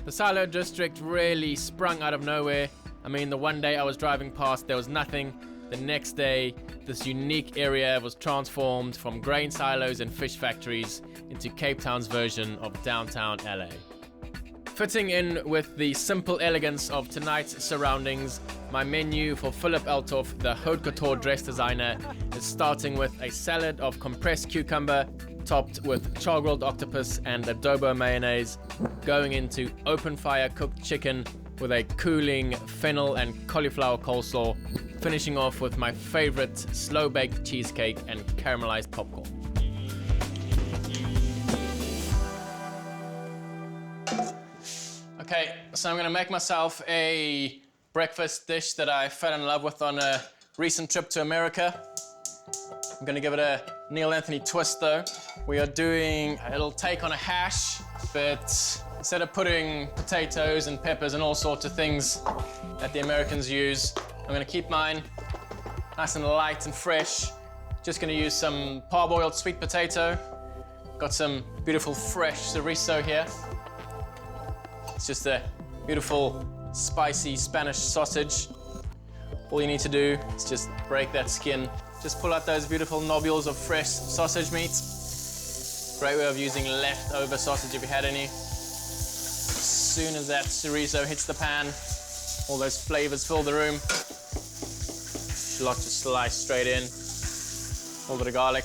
The silo district really sprung out of nowhere. I mean, the one day I was driving past, there was nothing. The next day, this unique area was transformed from grain silos and fish factories into Cape Town's version of downtown LA. Fitting in with the simple elegance of tonight's surroundings, my menu for Philip Eltoff, the haute couture dress designer, is starting with a salad of compressed cucumber, topped with char-grilled octopus and adobo mayonnaise, going into open-fire cooked chicken with a cooling fennel and cauliflower coleslaw, finishing off with my favorite slow-baked cheesecake and caramelized popcorn. Okay, so I'm gonna make myself a breakfast dish that I fell in love with on a recent trip to America. I'm gonna give it a Neill Anthony twist though. We are doing a little take on a hash, but instead of putting potatoes and peppers and all sorts of things that the Americans use, I'm gonna keep mine nice and light and fresh. Just gonna use some parboiled sweet potato. Got some beautiful fresh chorizo here. It's just a beautiful, spicy Spanish sausage. All you need to do is just break that skin. Just pull out those beautiful nobules of fresh sausage meat. Great way of using leftover sausage if you had any. As soon as that chorizo hits the pan, all those flavors fill the room. Shallot just slice straight in. A little bit of garlic.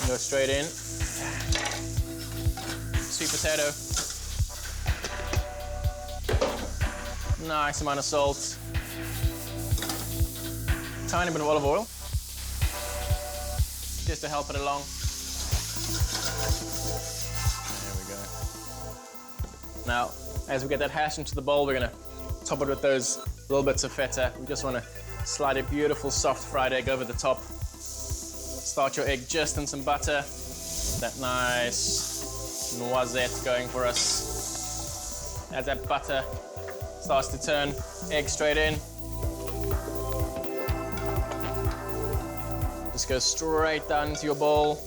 Go straight in. Sweet potato. Nice amount of salt. Tiny bit of olive oil. Just to help it along. There we go. Now, as we get that hash into the bowl, we're gonna top it with those little bits of feta. We just wanna slide a beautiful soft fried egg over the top. Start your egg just in some butter. That nice noisette going for us. As that butter starts to turn, egg straight in. Just go straight down into your bowl.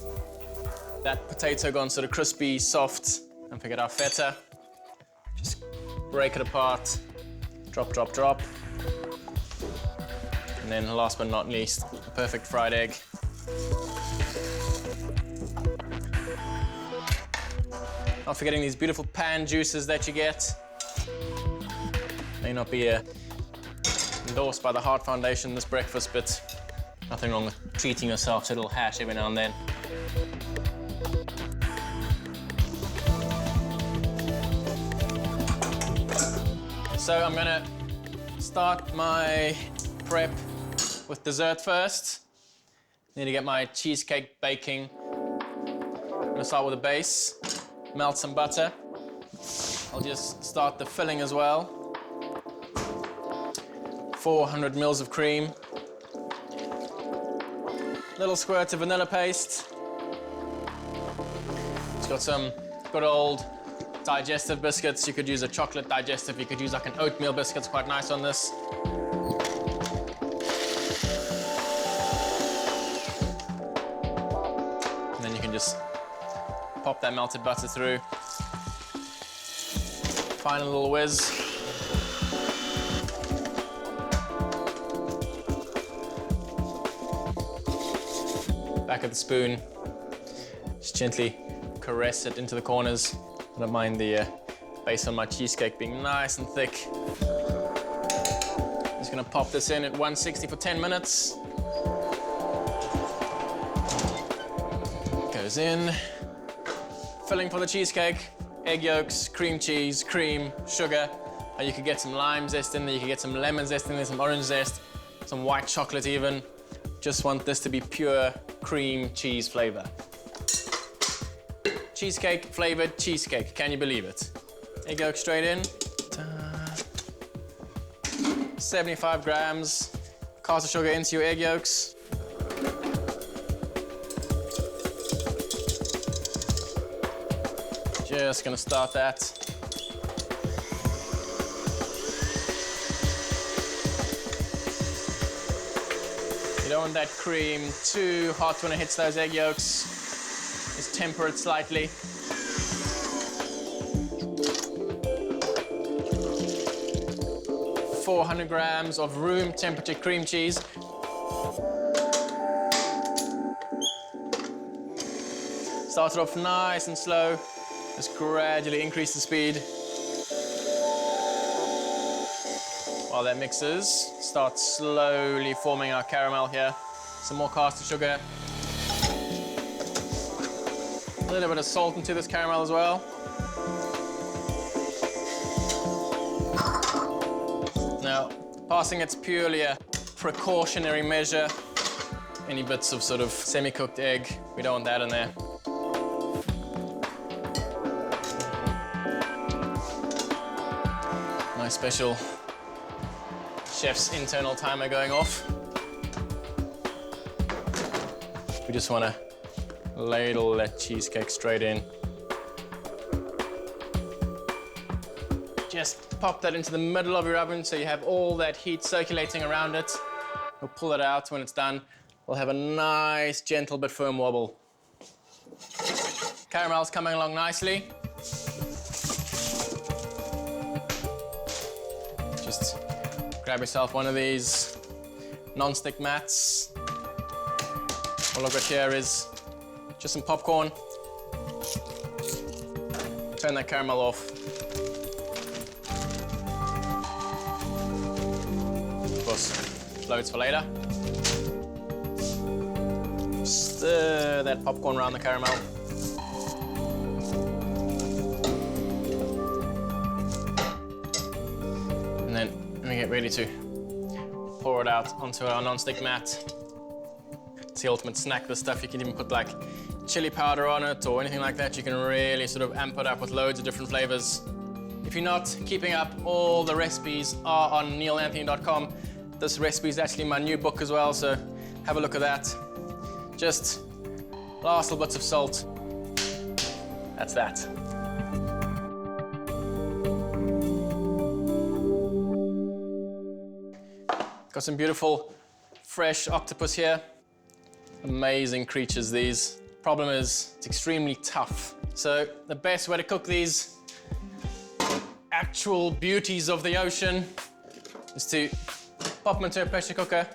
That potato gone sort of crispy, soft. Don't forget our feta. Just break it apart. Drop, drop, drop. And then last but not least, the perfect fried egg. Not forgetting these beautiful pan juices that you get. May not be endorsed by the Heart Foundation this breakfast, but nothing wrong with treating yourself to a little hash every now and then. So I'm gonna start my prep with dessert first. Need to get my cheesecake baking. I'm gonna start with a base. Melt some butter. I'll just start the filling as well. 400 mils of cream. Little squirt of vanilla paste. It's got some good old digestive biscuits. You could use a chocolate digestive. You could use like an oatmeal biscuit. It's quite nice on this. And then you can just pop that melted butter through. Final little whiz. Back of the spoon. Just gently caress it into the corners. I don't mind the base on my cheesecake being nice and thick. Just gonna pop this in at 160 for 10 minutes. Goes in. Filling for the cheesecake, egg yolks, cream cheese, cream, sugar. You could get some lime zest in there, you could get some lemon zest in there, some orange zest, some white chocolate even. Just want this to be pure cream cheese flavor. Cheesecake flavored cheesecake, can you believe it? Egg yolk straight in. 75 grams. Caster sugar into your egg yolks. Just gonna start that. You don't want that cream too hot when it hits those egg yolks. Just temper it slightly. 400 grams of room temperature cream cheese. Start it off nice and slow. Just gradually increase the speed. While that mixes, start slowly forming our caramel here. Some more caster sugar. A little bit of salt into this caramel as well. Now, passing it's purely a precautionary measure. Any bits of sort of semi-cooked egg, we don't want that in there. My special chef's internal timer going off. We just want to ladle that cheesecake straight in. Just pop that into the middle of your oven so you have all that heat circulating around it. We'll pull it out when it's done. We'll have a nice, gentle but firm wobble. Caramel's coming along nicely. Just grab yourself one of these non-stick mats. All I've got here is just some popcorn. Turn that caramel off. Of course, loads for later. Stir that popcorn around the caramel. And then we get ready to pour it out onto our non-stick mat. It's the ultimate snack, this stuff. You can even put like chili powder on it or anything like that. You can really sort of amp it up with loads of different flavors. If you're not keeping up, all the recipes are on neilanthony.com. This recipe is actually my new book as well, so have a look at that. Just last little bits of salt. That's that. Got some beautiful fresh octopus here. Amazing creatures, these. Problem is, it's extremely tough. So the best way to cook these actual beauties of the ocean is to pop them into a pressure cooker.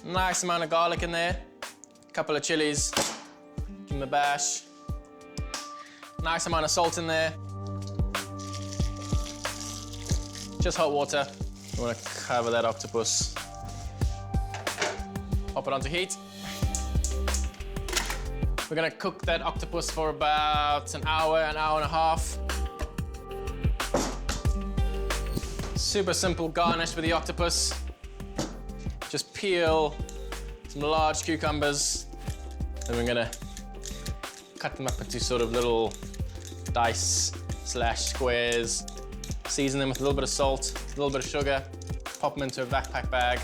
Nice amount of garlic in there. A couple of chilies. Give them a bash. Nice amount of salt in there. Just hot water. You want to cover that octopus. Pop it onto heat. We're gonna cook that octopus for about an hour and a half. Super simple garnish with the octopus. Just peel some large cucumbers. Then we're gonna cut them up into sort of little dice / squares. Season them with a little bit of salt, a little bit of sugar. Pop them into a backpack bag.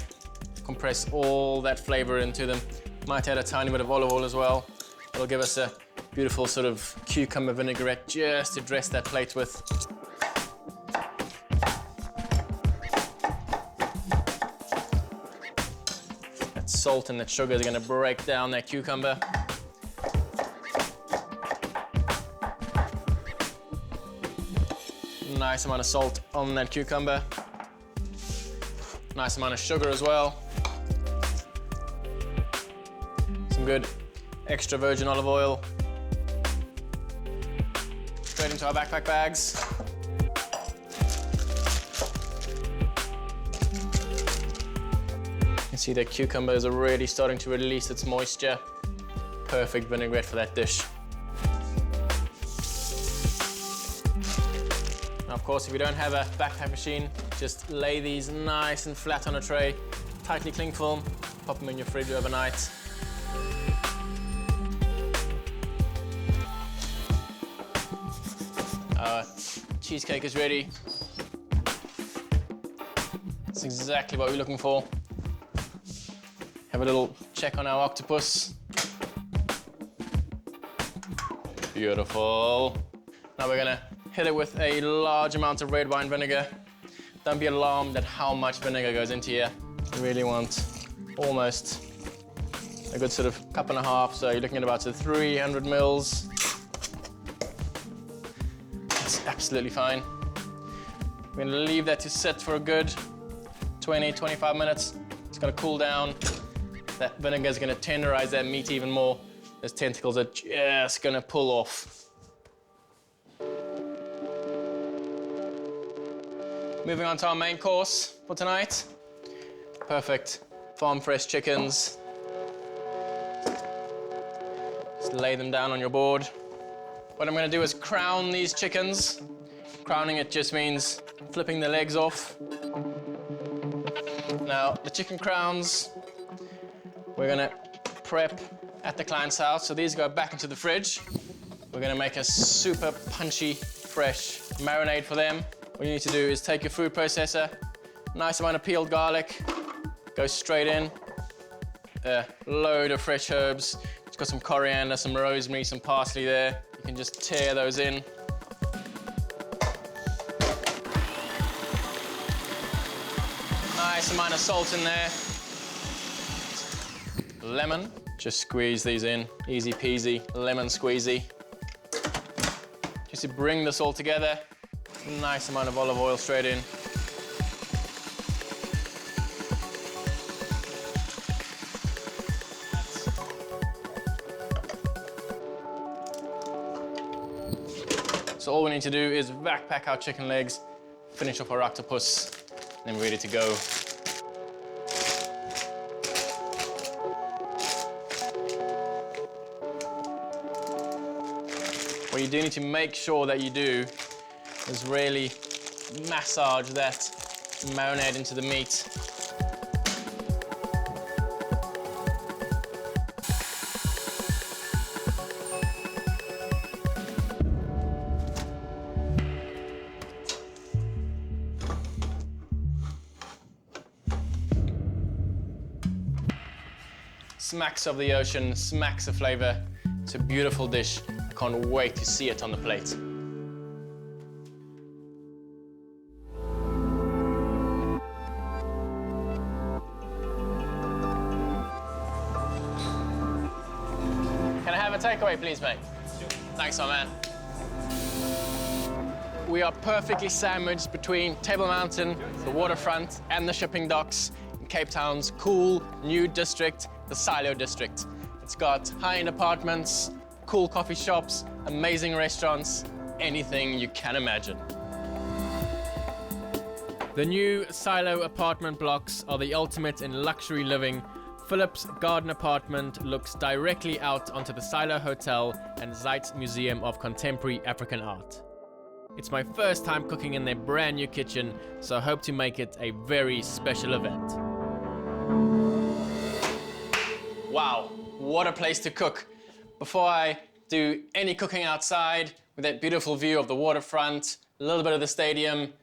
Compress all that flavor into them. Might add a tiny bit of olive oil as well. It'll give us a beautiful sort of cucumber vinaigrette just to dress that plate with. That salt and that sugar is going to break down that cucumber. Nice amount of salt on that cucumber. Nice amount of sugar as well. Some good extra virgin olive oil. Straight into our backpack bags. You can see the cucumber is already starting to release its moisture. Perfect vinaigrette for that dish. Now, of course, if you don't have a backpack machine, just lay these nice and flat on a tray, tightly cling film, pop them in your fridge overnight. Our cheesecake is ready. That's exactly what we're looking for. Have a little check on our octopus. Beautiful. Now we're gonna hit it with a large amount of red wine vinegar. Don't be alarmed at how much vinegar goes into here. You really want almost a good sort of cup and a half, so you're looking at about 300 mils. That's absolutely fine. We're gonna leave that to sit for a good 20, 25 minutes. It's gonna cool down. That vinegar is gonna tenderize that meat even more. Those tentacles are just gonna pull off. Moving on to our main course for tonight. Perfect farm fresh chickens. Just lay them down on your board. What I'm gonna do is crown these chickens. Crowning it just means flipping the legs off. Now, the chicken crowns, we're gonna prep at the client's house. So these go back into the fridge. We're gonna make a super punchy, fresh marinade for them. What you need to do is take your food processor, nice amount of peeled garlic, go straight in, a load of fresh herbs. It's got some coriander, some rosemary, some parsley there. You can just tear those in. Nice amount of salt in there. Lemon, just squeeze these in, easy peasy, lemon squeezy. Just to bring this all together, nice amount of olive oil straight in. So all we need to do is backpack our chicken legs, finish off our octopus, and we're ready to go. What you do need to make sure that you do is really massage that marinade into the meat. Smacks of the ocean, smacks of flavor. It's a beautiful dish. I can't wait to see it on the plate. Can I have a takeaway, please, mate? Sure. Thanks, my man. We are perfectly sandwiched between Table Mountain, the waterfront, and the shipping docks in Cape Town's cool new district, the Silo district. It's got high-end apartments, cool coffee shops, amazing restaurants, anything you can imagine. The new Silo apartment blocks are the ultimate in luxury living. Philip's garden apartment looks directly out onto the Silo Hotel and Zeitz Museum of Contemporary African Art. It's my first time cooking in their brand new kitchen, so I hope to make it a very special event. Wow, what a place to cook. Before I do any cooking outside, with that beautiful view of the waterfront, a little bit of the stadium,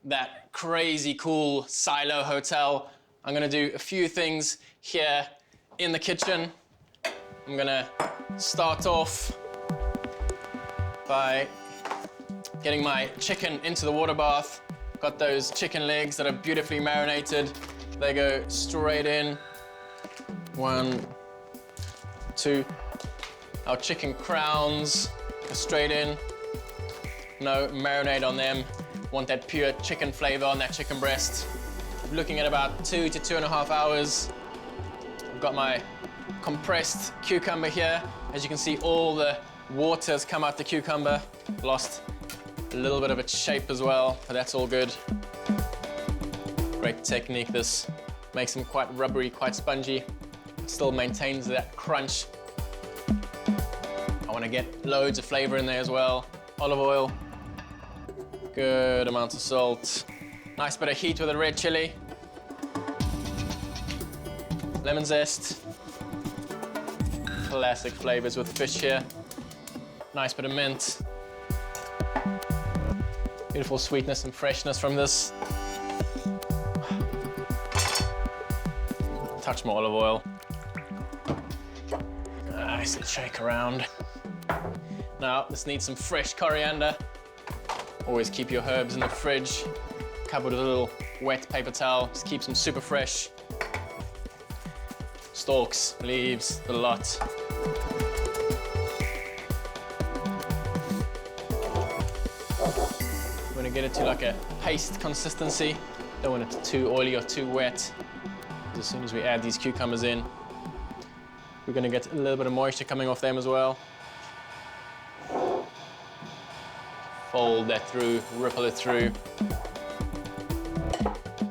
that crazy cool Silo Hotel, I'm gonna do a few things here in the kitchen. I'm gonna start off by getting my chicken into the water bath. Got those chicken legs that are beautifully marinated. They go straight in. 1, 2. Our chicken crowns go straight in. No marinade on them. Want that pure chicken flavor on that chicken breast. I'm looking at about 2 to 2.5 hours. I've got my compressed cucumber here. As you can see, all the water has come out the cucumber. Lost a little bit of its shape as well, but that's all good. Great technique. This makes them quite rubbery, quite spongy. Still maintains that crunch. I want to get loads of flavor in there as well. Olive oil, good amount of salt. Nice bit of heat with a red chili. Lemon zest. Classic flavors with fish here. Nice bit of mint. Beautiful sweetness and freshness from this. Touch more olive oil. Nicely shake around. Now, this needs some fresh coriander. Always keep your herbs in the fridge, covered with a little wet paper towel. Just keeps them super fresh. Stalks, leaves, the lot. I'm gonna get it to like a paste consistency. Don't want it too oily or too wet. As soon as we add these cucumbers in, we're gonna get a little bit of moisture coming off them as well. Fold that through, ripple it through.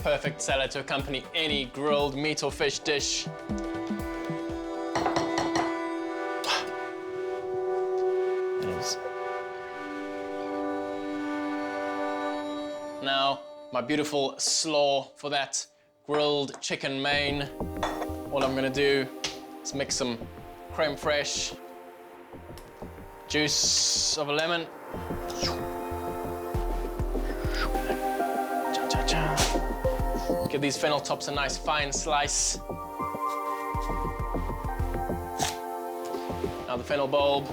Perfect salad to accompany any grilled meat or fish dish. It is. Now, my beautiful slaw for that grilled chicken main. All I'm gonna do is mix some creme fraiche, juice of a lemon. Give these fennel tops a nice fine slice. Now the fennel bulb.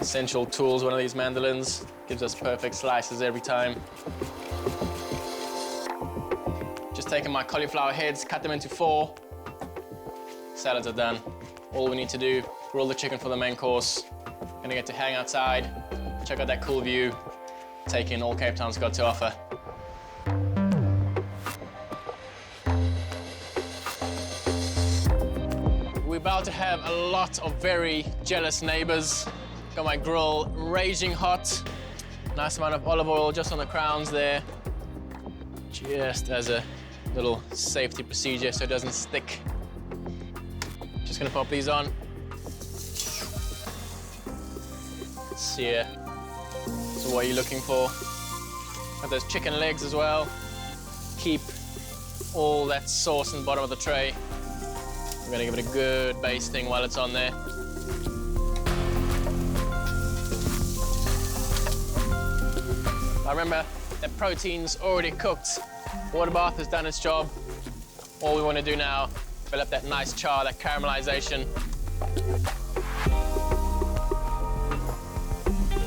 Essential tools, one of these mandolins. Gives us perfect slices every time. Just taking my cauliflower heads, cut them into 4. Salads are done. All we need to do, grill the chicken for the main course. Gonna get to hang outside, check out that cool view, take in all Cape Town's got to offer. We're about to have a lot of very jealous neighbors. Got my grill raging hot. Nice amount of olive oil just on the crowns there. Just as a little safety procedure so it doesn't stick. Just gonna pop these on. Sear. So what are you looking for? Got those chicken legs as well. Keep all that sauce in the bottom of the tray. I'm gonna give it a good basting while it's on there. Now remember, the protein's already cooked. Water bath has done its job. All we want to do now, develop that nice char, that caramelization.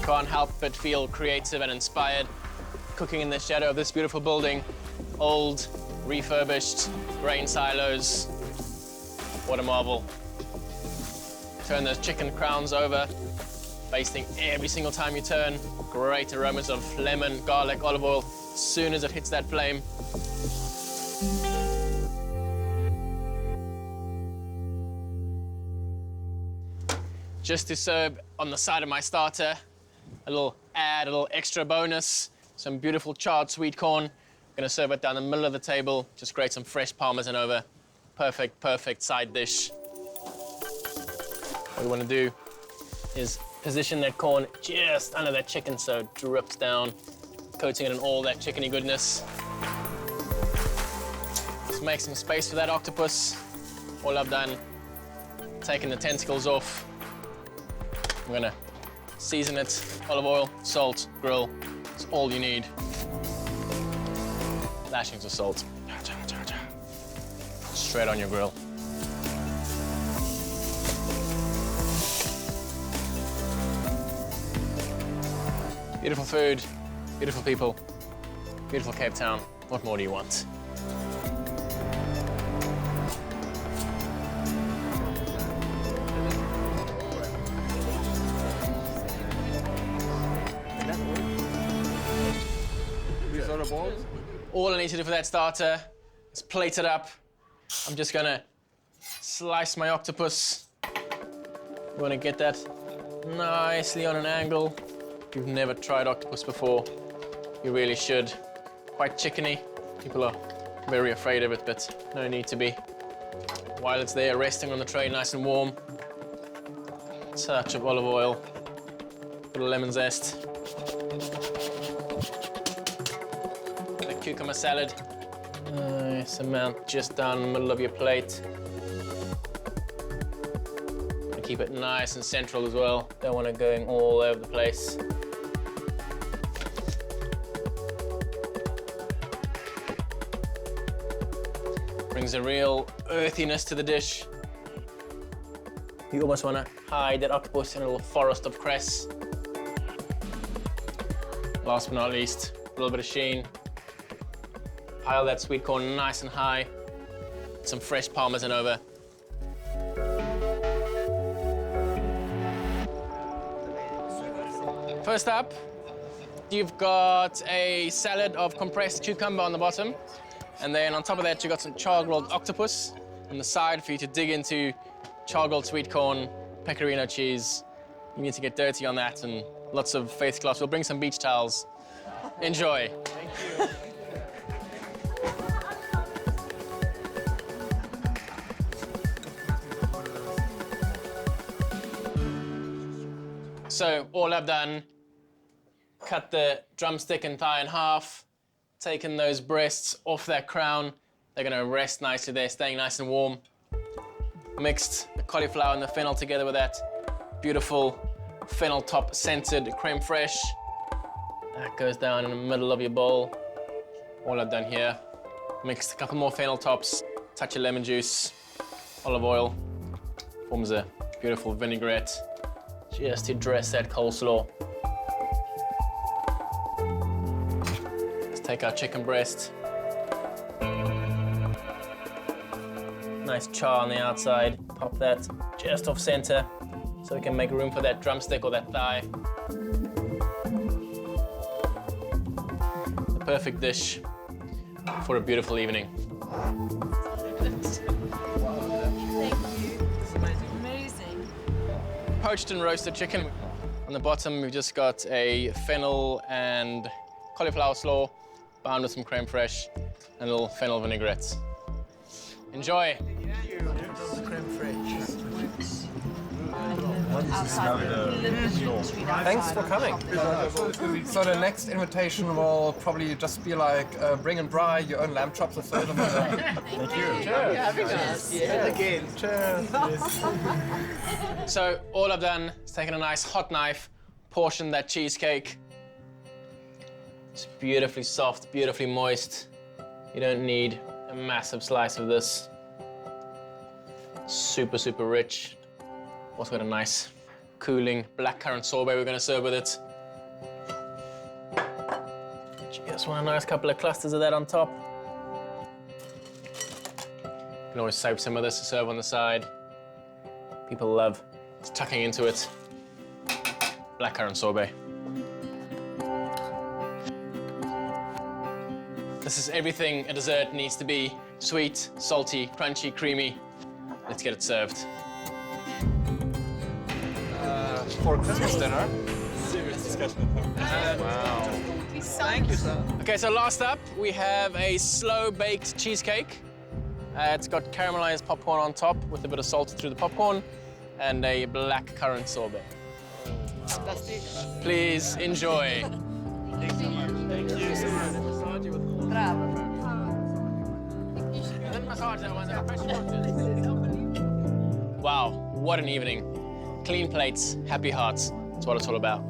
Can't help but feel creative and inspired. Cooking in the shadow of this beautiful building. Old, refurbished, grain silos. What a marvel. Turn those chicken crowns over, basting every single time you turn. Great aromas of lemon, garlic, olive oil, as soon as it hits that flame. Just to serve on the side of my starter, a little extra bonus, some beautiful charred sweet corn. Gonna serve it down the middle of the table, just grate some fresh parmesan over. Perfect, perfect side dish. What we wanna do is position that corn just under that chicken so it drips down, coating it in all that chickeny goodness. Just make some space for that octopus. All I've done, taking the tentacles off. I'm gonna season it, olive oil, salt, grill. It's all you need. Lashings of salt. Straight on your grill. Beautiful food, beautiful people, beautiful Cape Town. What more do you want? All I need to do for that starter is plate it up. I'm just gonna slice my octopus. You wanna get that nicely on an angle. If you've never tried octopus before, you really should. Quite chickeny. People are very afraid of it, but no need to be. While it's there, resting on the tray, nice and warm. Touch of olive oil, bit of lemon zest. The cucumber salad. Nice amount just down the middle of your plate. And keep it nice and central as well. Don't want it going all over the place. Brings a real earthiness to the dish. You almost want to hide that octopus in a little forest of cress. Last but not least, a little bit of sheen. Pile that sweet corn nice and high. Some fresh parmesan over. First up, you've got a salad of compressed cucumber on the bottom. And then on top of that, you've got some char-grilled octopus on the side for you to dig into char-grilled sweet corn, pecorino cheese. You need to get dirty on that and lots of face cloths. We'll bring some beach towels. Enjoy. Thank you. So all I've done, cut the drumstick and thigh in half, taken those breasts off that crown. They're gonna rest nicely there, staying nice and warm. Mixed the cauliflower and the fennel together with that beautiful fennel top scented creme fraiche. That goes down in the middle of your bowl. All I've done here, mixed a couple more fennel tops, touch of lemon juice, olive oil, forms a beautiful vinaigrette, just to dress that coleslaw. Let's take our chicken breast. Nice char on the outside, pop that just off center so we can make room for that drumstick or that thigh. The perfect dish for a beautiful evening. Poached and roasted chicken. On the bottom, we've just got a fennel and cauliflower slaw, bound with some creme fraiche and a little fennel vinaigrette. Enjoy. Creme fraiche. Thanks for coming. So the next invitation will probably just be like, bring and dry your own lamb chops or something like that. Thank you. Cheers. Having us. Yeah. Again. Cheers. So all I've done is taken a nice hot knife, portioned that cheesecake. It's beautifully soft, beautifully moist. You don't need a massive slice of this. Super, super rich. Also got a nice cooling blackcurrant sorbet we're gonna serve with it. Just want a nice couple of clusters of that on top. You can always save some of this to serve on the side. People love tucking into it. Blackcurrant sorbet. This is everything a dessert needs to be. Sweet, salty, crunchy, creamy. Let's get it served. For Christmas dinner. Serious discussion. Wow. Thank you, sir. Okay, so last up, we have a slow-baked cheesecake. It's got caramelized popcorn on top with a bit of salt through the popcorn and a blackcurrant sorbet. Please enjoy. Thank you so much. Wow, what an evening. Clean plates, happy hearts. That's what it's all about.